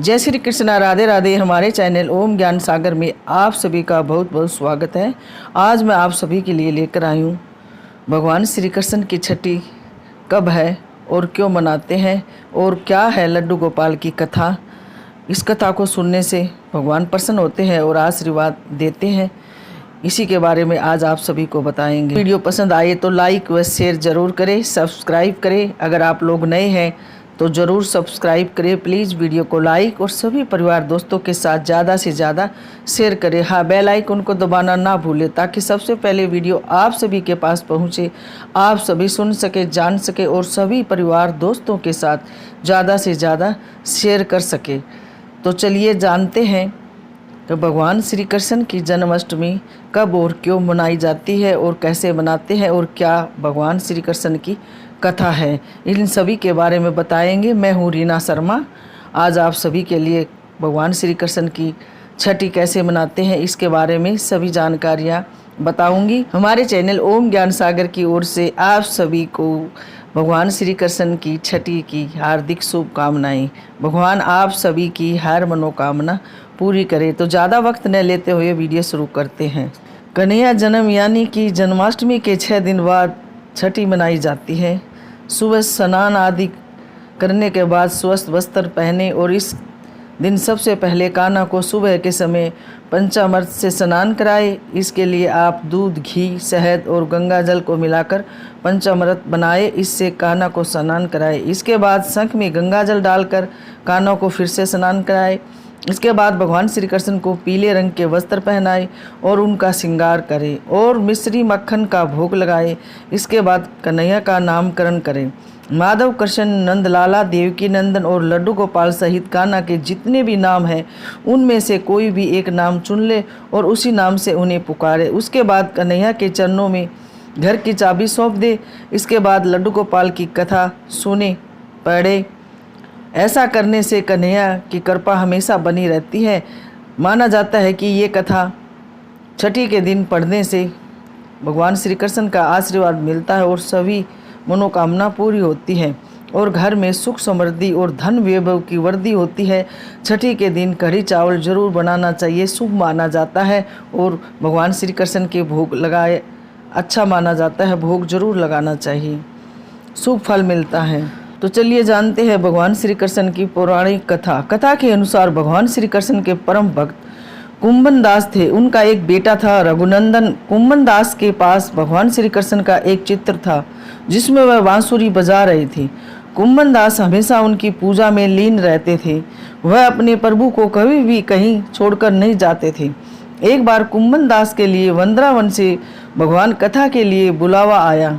जय श्री कृष्णा, राधे राधे। हमारे चैनल ओम ज्ञान सागर में आप सभी का बहुत बहुत स्वागत है। आज मैं आप सभी के लिए लेकर आई हूँ भगवान श्री कृष्ण की छठी कब है और क्यों मनाते हैं और क्या है लड्डू गोपाल की कथा। इस कथा को सुनने से भगवान प्रसन्न होते हैं और आशीर्वाद देते हैं। इसी के बारे में आज आप सभी को बताएंगे। वीडियो पसंद आए तो लाइक व शेयर ज़रूर करें, सब्सक्राइब करें। अगर आप लोग नए हैं तो ज़रूर सब्सक्राइब करें। प्लीज़ वीडियो को लाइक और सभी परिवार दोस्तों के साथ ज़्यादा से ज़्यादा शेयर करें। हाँ, बेल आइकन को दबाना ना भूलें ताकि सबसे पहले वीडियो आप सभी के पास पहुँचे, आप सभी सुन सके, जान सके और सभी परिवार दोस्तों के साथ ज़्यादा से ज़्यादा शेयर कर सके। तो चलिए जानते हैं तो भगवान श्री कृष्ण की जन्माष्टमी कब और क्यों मनाई जाती है और कैसे मनाते हैं और क्या भगवान श्री कृष्ण की कथा है, इन सभी के बारे में बताएंगे। मैं हूँ रीना शर्मा। आज आप सभी के लिए भगवान श्री कृष्ण की छठी कैसे मनाते हैं इसके बारे में सभी जानकारियाँ बताऊंगी। हमारे चैनल ओम ज्ञान सागर की ओर से आप सभी को भगवान श्री कृष्ण की छठी की हार्दिक शुभकामनाएं। भगवान आप सभी की हर मनोकामना पूरी करे। तो ज़्यादा वक्त न लेते हुए वीडियो शुरू करते हैं। कन्हैया जन्म यानी कि जन्माष्टमी के 6 दिन बाद छठी मनाई जाती है। सुबह स्नान आदि करने के बाद स्वस्थ वस्त्र पहने और इस दिन सबसे पहले कान्हा को सुबह के समय पंचामृत से स्नान कराए। इसके लिए आप दूध, घी, शहद और गंगा जल को मिलाकर पंचामृत बनाए, इससे कान्हा को स्नान कराए। इसके बाद शंख में गंगा जल डालकर कान्हा को फिर से स्नान कराए। इसके बाद भगवान श्री कृष्ण को पीले रंग के वस्त्र पहनाए और उनका श्रृंगार करें और मिश्री मक्खन का भोग लगाए। इसके बाद कन्हैया का नामकरण करें। माधव, कृष्ण, नंदलाला, देवकी नंदन और लड्डू गोपाल सहित कान्हा के जितने भी नाम हैं उनमें से कोई भी एक नाम चुन ले और उसी नाम से उन्हें पुकारे। उसके बाद कन्हैया के चरणों में घर की चाबी सौंप दे। इसके बाद लड्डू गोपाल की कथा सुने, पढ़े। ऐसा करने से कन्हैया की कृपा हमेशा बनी रहती है। माना जाता है कि ये कथा छठी के दिन पढ़ने से भगवान श्री कृष्ण का आशीर्वाद मिलता है और सभी मनोकामना पूरी होती है और घर में सुख समृद्धि और धन वैभव की वृद्धि होती है। छठी के दिन कढ़ी चावल जरूर बनाना चाहिए, शुभ माना जाता है और भगवान श्री कृष्ण के भोग लगाए अच्छा माना जाता है। भोग जरूर लगाना चाहिए, शुभ फल मिलता है। तो चलिए जानते हैं भगवान श्री कृष्ण की पौराणिक कथा। कथा के अनुसार भगवान श्री कृष्ण के परम भक्त कुंभन दास थे। उनका एक बेटा था रघुनंदन। कुंभन दास के पास भगवान श्री कृष्ण का एक चित्र था जिसमें वह बांसुरी बजा रहे थे। कुंभन दास हमेशा उनकी पूजा में लीन रहते थे। वह अपने प्रभु को कभी भी कहीं छोड़कर नहीं जाते थे। एक बार कुंभन दास के लिए वृंदावन से भगवान कथा के लिए बुलावा आया।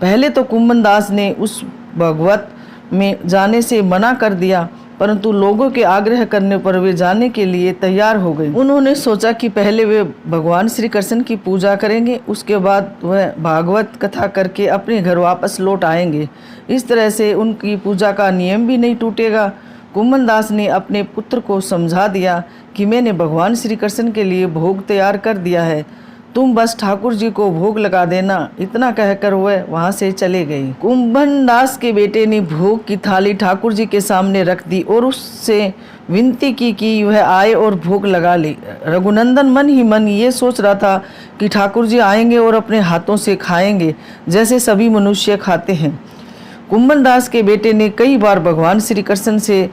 पहले तो कुंभन दास ने उस भगवत में जाने से मना कर दिया, परंतु लोगों के आग्रह करने पर वे जाने के लिए तैयार हो गए। उन्होंने सोचा कि पहले वे भगवान श्री कृष्ण की पूजा करेंगे, उसके बाद वह भागवत कथा करके अपने घर वापस लौट आएंगे। इस तरह से उनकी पूजा का नियम भी नहीं टूटेगा। कुंभन दास ने अपने पुत्र को समझा दिया कि मैंने भगवान श्री कृष्ण के लिए भोग तैयार कर दिया है, तुम बस ठाकुर जी को भोग लगा देना। इतना कहकर वह वहां से चले गए। कुंभन दास के बेटे ने भोग की थाली ठाकुर जी के सामने रख दी और उससे विनती की कि वह आए और भोग लगा ले। रघुनंदन मन ही मन ये सोच रहा था कि ठाकुर जी आएंगे और अपने हाथों से खाएंगे जैसे सभी मनुष्य खाते हैं। कुंभन दास के बेटे ने कई बार भगवान श्री कृष्ण से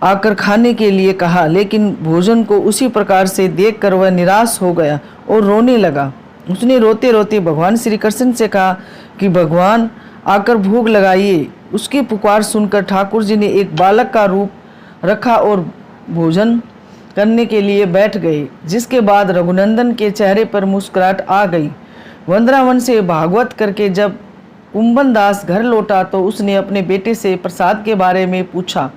आकर खाने के लिए कहा, लेकिन भोजन को उसी प्रकार से देखकर वह निराश हो गया और रोने लगा। उसने रोते रोते भगवान श्री कृष्ण से कहा कि भगवान आकर भोग लगाइए। उसकी पुकार सुनकर ठाकुर जी ने एक बालक का रूप रखा और भोजन करने के लिए बैठ गए, जिसके बाद रघुनंदन के चेहरे पर मुस्कुराहट आ गई। वृंदावन से भागवत करके जब कुंभन दास घर लौटा तो उसने अपने बेटे से प्रसाद के बारे में पूछा।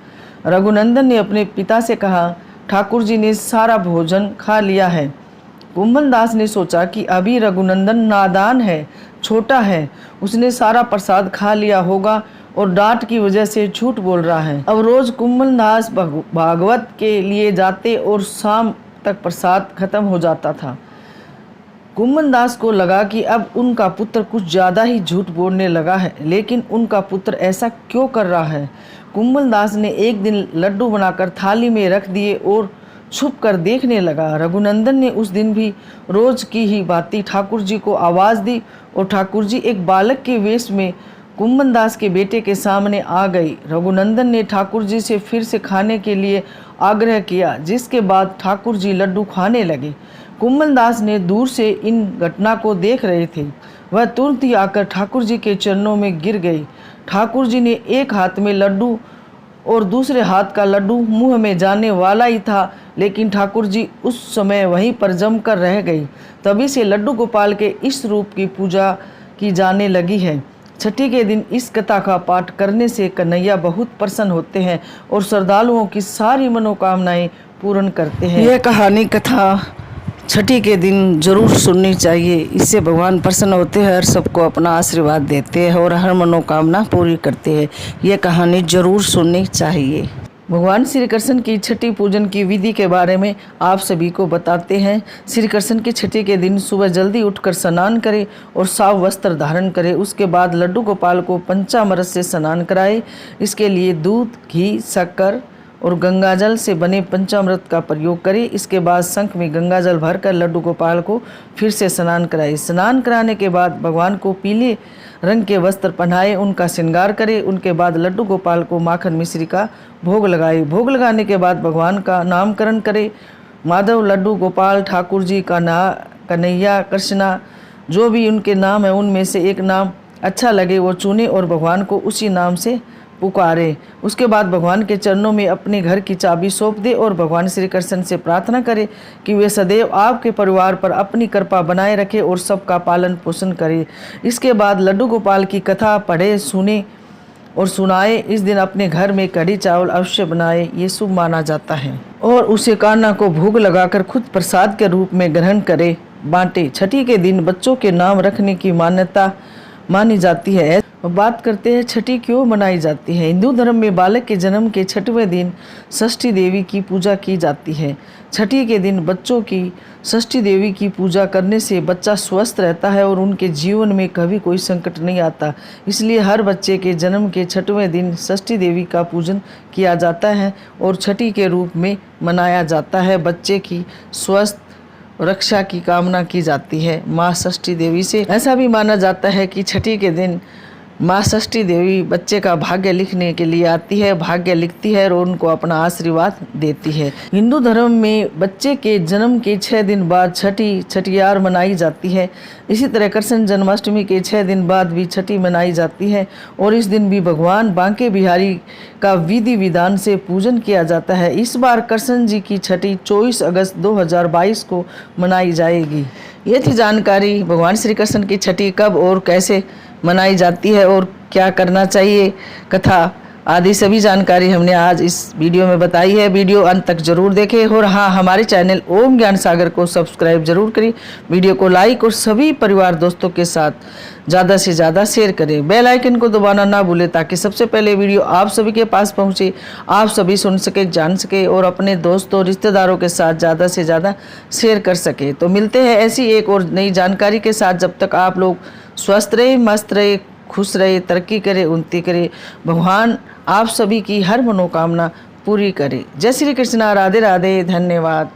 रघुनंदन ने अपने पिता से कहा, ठाकुर जी ने सारा भोजन खा लिया है। कुंभन दास ने सोचा कि अभी रघुनंदन नादान है, छोटा है, उसने सारा प्रसाद खा लिया होगा और डांट की वजह से झूठ बोल रहा है। अब रोज कुंभन दास भागवत के लिए जाते और शाम तक प्रसाद खत्म हो जाता था। कुंभन दास को लगा कि अब उनका पुत्र कुछ ज़्यादा ही झूठ बोलने लगा है, लेकिन उनका पुत्र ऐसा क्यों कर रहा है। कुंभन दास ने एक दिन लड्डू बनाकर थाली में रख दिए और छुप कर देखने लगा। रघुनंदन ने उस दिन भी रोज की ही भांति ठाकुर जी को आवाज़ दी और ठाकुर जी एक बालक के वेश में कुंभन दास के बेटे के सामने आ गई। रघुनंदन ने ठाकुर जी से फिर से खाने के लिए आग्रह किया, जिसके बाद ठाकुर जी लड्डू खाने लगे। कुंभन दास ने दूर से इन घटना को देख रहे थे। वह तुरंत ही आकर ठाकुर जी के चरणों में गिर गई। ठाकुर जी ने एक हाथ में लड्डू और दूसरे हाथ का लड्डू मुंह में जाने वाला ही था, लेकिन ठाकुर जी उस समय वहीं पर जमकर रह गई। तभी से लड्डू गोपाल के इस रूप की पूजा की जाने लगी है। छठी के दिन इस कथा का पाठ करने से कन्हैया बहुत प्रसन्न होते हैं और श्रद्धालुओं की सारी मनोकामनाएं पूर्ण करते हैं। यह कहानी कथा छठी के दिन जरूर सुननी चाहिए। इससे भगवान प्रसन्न होते हैं और सबको अपना आशीर्वाद देते हैं और हर मनोकामना पूरी करते हैं। यह कहानी जरूर सुननी चाहिए। भगवान श्री कृष्ण की छठी पूजन की विधि के बारे में आप सभी को बताते हैं। श्री कृष्ण की छठी के दिन सुबह जल्दी उठकर स्नान करें और साफ वस्त्र धारण करें। उसके बाद लड्डू गोपाल को पंचामृत से स्नान कराएं। इसके लिए दूध, घी, शक्कर और गंगाजल से बने पंचामृत का प्रयोग करें। इसके बाद शंख में गंगाजल भरकर लड्डू गोपाल को फिर से स्नान कराएं। स्नान कराने के बाद भगवान को पीले रंग के वस्त्र पहनाएं, उनका श्रृंगार करें। उनके बाद लड्डू गोपाल को माखन मिश्री का भोग लगाएं। भोग लगाने के बाद भगवान का नामकरण करें। माधव, लड्डू गोपाल, ठाकुर जी का कन्हैया, कृष्णा, जो भी उनके नाम है उनमें से एक नाम अच्छा लगे वो चुने और भगवान को उसी नाम से पुकारे। उसके बाद भगवान के चरणों में अपने घर की चाबी सौंप दे और भगवान श्री कृष्ण से प्रार्थना करे कि वे सदैव आपके परिवार पर अपनी कृपा बनाए रखे और सबका पालन पोषण करे। इसके बाद लड्डू गोपाल की कथा पढ़े, सुने और सुनाए। इस दिन अपने घर में कढ़ी चावल अवश्य बनाए, ये शुभ माना जाता है। और उसे कान्हा को भोग लगाकर खुद प्रसाद के रूप में ग्रहण करे, बांटे। छठी के दिन बच्चों के नाम रखने की मान्यता मानी जाती है। बात करते हैं छठी क्यों मनाई जाती है। हिंदू धर्म में बालक के जन्म के 6वें दिन षष्ठी देवी की पूजा की जाती है। छठी के दिन बच्चों की षष्ठी देवी की पूजा करने से बच्चा स्वस्थ रहता है और उनके जीवन में कभी कोई संकट नहीं आता। इसलिए हर बच्चे के जन्म के 6वें दिन षष्ठी देवी का पूजन किया जाता है और छठी के रूप में मनाया जाता है। बच्चे की स्वस्थ रक्षा की कामना की जाती है माँ षष्ठी देवी से। ऐसा भी माना जाता है कि छठी के दिन माँ षष्ठी देवी बच्चे का भाग्य लिखने के लिए आती है, भाग्य लिखती है और उनको अपना आशीर्वाद देती है। हिंदू धर्म में बच्चे के जन्म के 6 दिन बाद छठियार मनाई जाती है। इसी तरह कृष्ण जन्माष्टमी के 6 दिन बाद भी छठी मनाई जाती है और इस दिन भी भगवान बांके बिहारी का विधि विधान से पूजन किया जाता है। इस बार कृष्ण जी की छठी 24 अगस्त 2022 को मनाई जाएगी। ये थी जानकारी भगवान श्री कृष्ण की छठी कब और कैसे मनाई जाती है और क्या करना चाहिए, कथा आदि सभी जानकारी हमने आज इस वीडियो में बताई है। वीडियो अंत तक जरूर देखें और हाँ, हमारे चैनल ओम ज्ञान सागर को सब्सक्राइब जरूर करें। वीडियो को लाइक और सभी परिवार दोस्तों के साथ ज़्यादा से ज़्यादा शेयर करें। बेल आइकन को दबाना ना भूलें ताकि सबसे पहले वीडियो आप सभी के पास पहुँचे, आप सभी सुन सके, जान सके और अपने दोस्तों रिश्तेदारों के साथ ज़्यादा से ज़्यादा शेयर कर सके। तो मिलते हैं ऐसी एक और नई जानकारी के साथ। जब तक आप लोग स्वस्थ रहे, मस्त रहे, खुश रहे, तरक्की करे, उन्नति करे। भगवान आप सभी की हर मनोकामना पूरी करे। जय श्री कृष्णा। राधे राधे। धन्यवाद।